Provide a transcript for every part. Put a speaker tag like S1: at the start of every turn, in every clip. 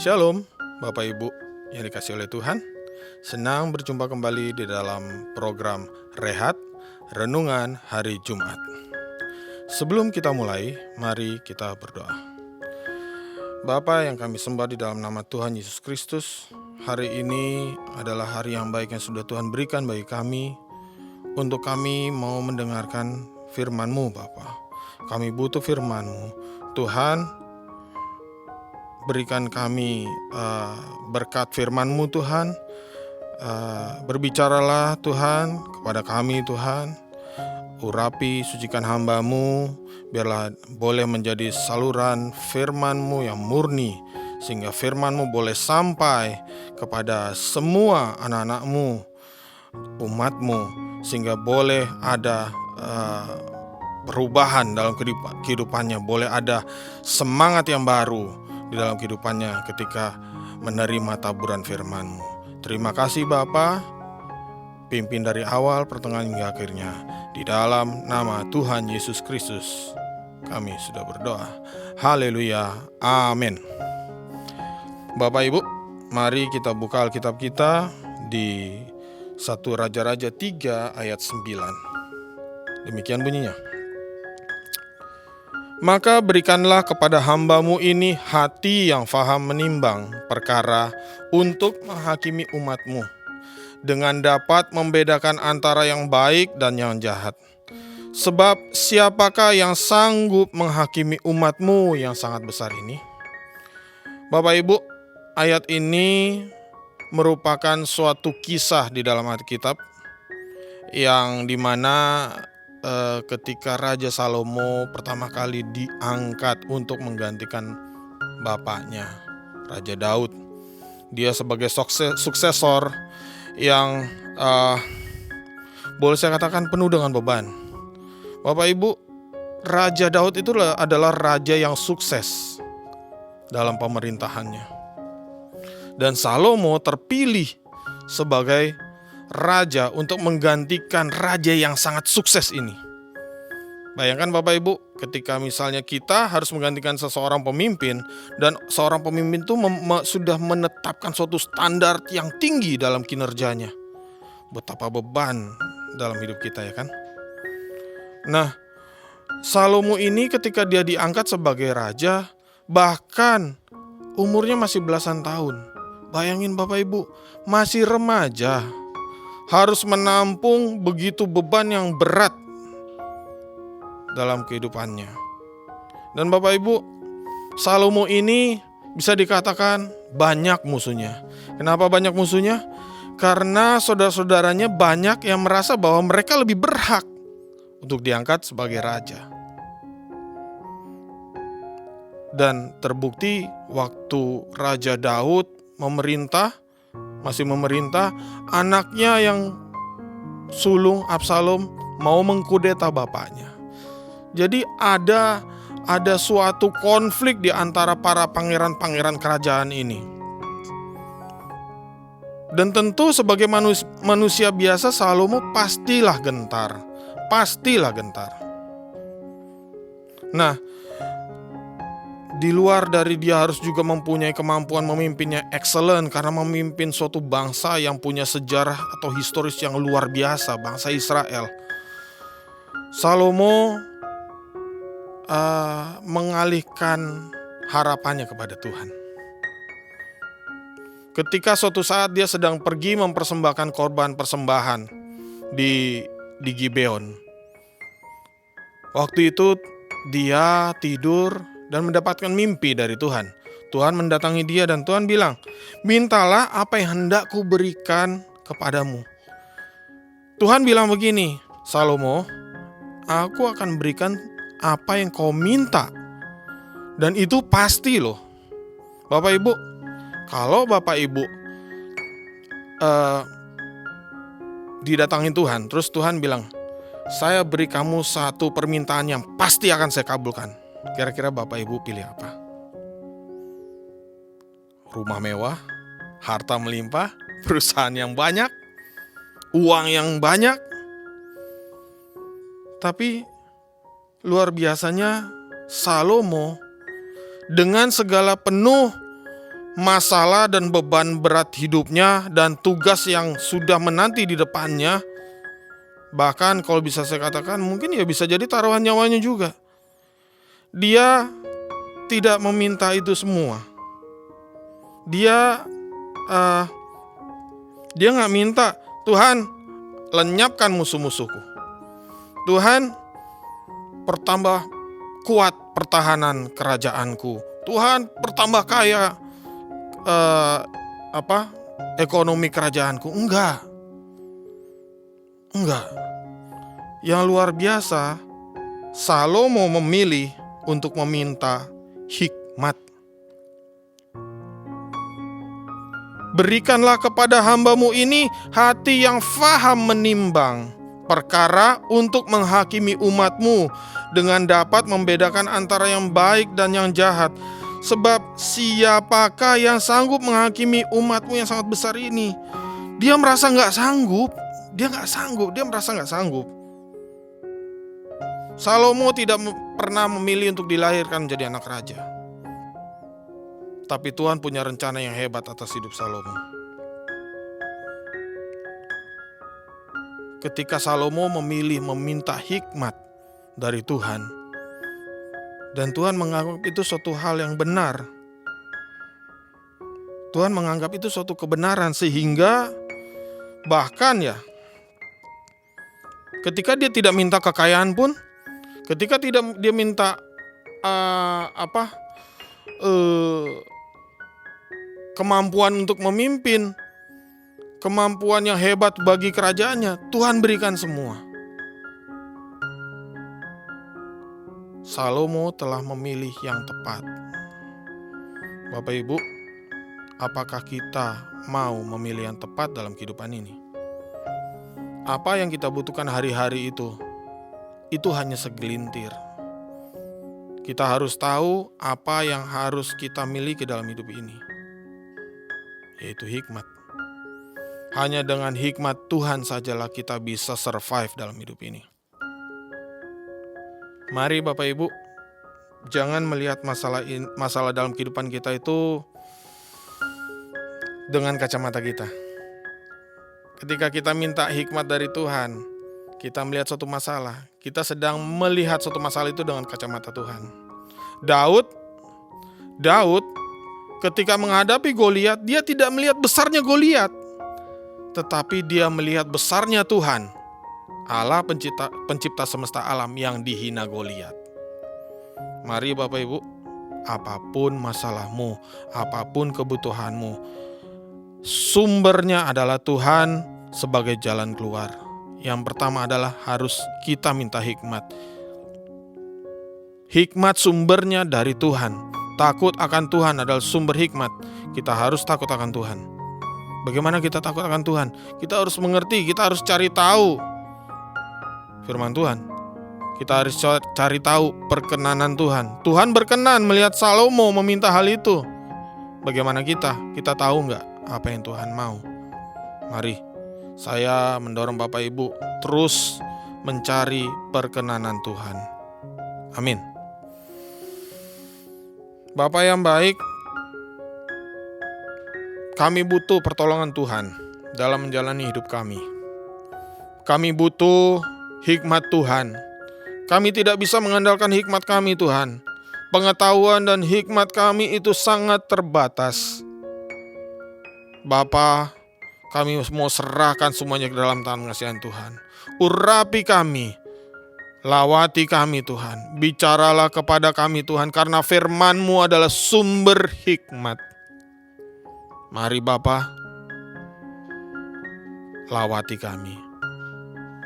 S1: Shalom, Bapak Ibu yang dikasihi oleh Tuhan. Senang berjumpa kembali di dalam program Rehat Renungan Hari Jumat. Sebelum kita mulai, mari kita berdoa. Bapa yang kami sembah di dalam nama Tuhan Yesus Kristus, hari ini adalah hari yang baik yang sudah Tuhan berikan bagi kami, untuk kami mau mendengarkan firman-Mu Bapa. Kami butuh firman-Mu. Tuhan, berikan kami berkat firman-Mu Tuhan. Berbicaralah Tuhan kepada kami Tuhan. Urapi, sucikan hamba-Mu, biarlah boleh menjadi saluran firman-Mu yang murni, sehingga firman-Mu boleh sampai kepada semua anak-anak-Mu, umat-Mu, sehingga boleh ada perubahan dalam kehidupannya, boleh ada semangat yang baru di dalam kehidupannya ketika menerima taburan firman-Mu. Terima kasih Bapa, pimpin dari awal, pertengahan hingga akhirnya. Di dalam nama Tuhan Yesus Kristus kami sudah berdoa. Haleluya, amin. Bapak Ibu, mari kita buka Alkitab kita di 1 Raja-Raja 3 ayat 9. Demikian bunyinya. Maka berikanlah kepada hamba-Mu ini hati yang faham menimbang perkara untuk menghakimi umat-Mu, dengan dapat membedakan antara yang baik dan yang jahat. Sebab siapakah yang sanggup menghakimi umat-Mu yang sangat besar ini? Bapak Ibu, ayat ini merupakan suatu kisah di dalam Alkitab yang dimana ketika Raja Salomo pertama kali diangkat untuk menggantikan bapaknya, Raja Daud. Dia sebagai suksesor yang boleh saya katakan penuh dengan beban. Bapak Ibu, Raja Daud itu adalah raja yang sukses dalam pemerintahannya. Dan Salomo terpilih sebagai raja untuk menggantikan raja yang sangat sukses ini. Bayangkan Bapak Ibu, ketika misalnya kita harus menggantikan seseorang pemimpin, dan seorang pemimpin itu sudah menetapkan suatu standar yang tinggi dalam kinerjanya. Betapa beban dalam hidup kita, ya kan? Nah, Salomo ini ketika dia diangkat sebagai raja, bahkan umurnya masih belasan tahun. Bayangin Bapak Ibu, masih remaja, harus menampung begitu beban yang berat dalam kehidupannya. Dan Bapak Ibu, Salomo ini bisa dikatakan banyak musuhnya. Kenapa banyak musuhnya? Karena saudara-saudaranya banyak yang merasa bahwa mereka lebih berhak untuk diangkat sebagai raja. Dan terbukti waktu Raja Daud masih memerintah, anaknya yang sulung Absalom mau mengkudeta bapaknya. Jadi ada suatu konflik di antara para pangeran-pangeran kerajaan ini. Dan tentu sebagai manusia biasa, Salomo pastilah gentar. Nah, di luar dari dia harus juga mempunyai kemampuan memimpinnya excellent, karena memimpin suatu bangsa yang punya sejarah atau historis yang luar biasa, bangsa Israel. Salomo mengalihkan harapannya kepada Tuhan. Ketika suatu saat dia sedang pergi mempersembahkan korban persembahan di Gibeon. Waktu itu dia tidur dan mendapatkan mimpi dari Tuhan. Tuhan mendatangi dia dan Tuhan bilang, "Mintalah apa yang hendak ku berikan kepadamu." Tuhan bilang begini, "Salomo, aku akan berikan apa yang kau minta." Dan itu pasti loh. Bapak Ibu, kalau Bapak Ibu didatangin Tuhan, terus Tuhan bilang, "Saya beri kamu satu permintaan yang pasti akan saya kabulkan." Kira-kira Bapak Ibu pilih apa? Rumah mewah, harta melimpah, perusahaan yang banyak, uang yang banyak. Tapi luar biasanya Salomo dengan segala penuh masalah dan beban berat hidupnya dan tugas yang sudah menanti di depannya. Bahkan kalau bisa saya katakan mungkin ya bisa jadi taruhan nyawanya juga. Dia tidak meminta itu semua. Dia nggak minta, Tuhan lenyapkan musuh-musuhku. Tuhan pertambah kuat pertahanan kerajaanku. Tuhan pertambah kaya ekonomi kerajaanku. Enggak. Yang luar biasa, Salomo memilih untuk meminta hikmat. Berikanlah kepada hamba-Mu ini hati yang faham menimbang perkara untuk menghakimi umat-Mu dengan dapat membedakan antara yang baik dan yang jahat. Sebab siapakah yang sanggup menghakimi umat-Mu yang sangat besar ini? Dia merasa gak sanggup. Dia merasa gak sanggup. Salomo tidak pernah memilih untuk dilahirkan menjadi anak raja. Tapi Tuhan punya rencana yang hebat atas hidup Salomo. Ketika Salomo memilih meminta hikmat dari Tuhan, dan Tuhan menganggap itu suatu hal yang benar. Tuhan menganggap itu suatu kebenaran, sehingga bahkan ya, ketika dia tidak minta kekayaan pun, ketika dia minta kemampuan untuk memimpin, kemampuan yang hebat bagi kerajaannya, Tuhan berikan semua. Salomo telah memilih yang tepat. Bapak Ibu, apakah kita mau memilih yang tepat dalam kehidupan ini? Apa yang kita butuhkan hari-hari itu hanya segelintir. Kita harus tahu apa yang harus kita miliki dalam hidup ini, yaitu hikmat. Hanya dengan hikmat Tuhan sajalah kita bisa survive dalam hidup ini. Mari Bapak Ibu, jangan melihat masalah dalam kehidupan kita itu dengan kacamata kita. Ketika kita minta hikmat dari Tuhan, kita melihat suatu masalah, kita sedang melihat suatu masalah itu dengan kacamata Tuhan. Daud ketika menghadapi Goliat, dia tidak melihat besarnya Goliat, tetapi dia melihat besarnya Tuhan, Allah pencipta semesta alam yang dihina Goliat. Mari Bapak Ibu, apapun masalahmu, apapun kebutuhanmu, sumbernya adalah Tuhan sebagai jalan keluar. Yang pertama adalah harus kita minta hikmat. Hikmat sumbernya dari Tuhan. Takut akan Tuhan adalah sumber hikmat. Kita harus takut akan Tuhan. Bagaimana kita takut akan Tuhan? Kita harus mengerti, kita harus cari tahu firman Tuhan. Kita harus cari tahu perkenanan Tuhan. Tuhan berkenan melihat Salomo meminta hal itu. Bagaimana kita? Kita tahu nggak apa yang Tuhan mau? Mari, saya mendorong Bapak Ibu terus mencari perkenanan Tuhan. Amin. Bapak yang baik, kami butuh pertolongan Tuhan dalam menjalani hidup kami. Kami butuh hikmat Tuhan. Kami tidak bisa mengandalkan hikmat kami, Tuhan. Pengetahuan dan hikmat kami itu sangat terbatas. Bapa, kami mau serahkan semuanya ke dalam tangan kasihan Tuhan. Urapi kami, lawati kami Tuhan. Bicaralah kepada kami Tuhan, karena firman-Mu adalah sumber hikmat. Mari Bapa, lawati kami.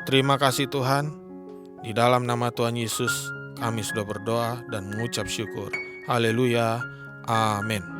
S1: Terima kasih Tuhan. Di dalam nama Tuhan Yesus kami sudah berdoa dan mengucap syukur. Haleluya. Amin.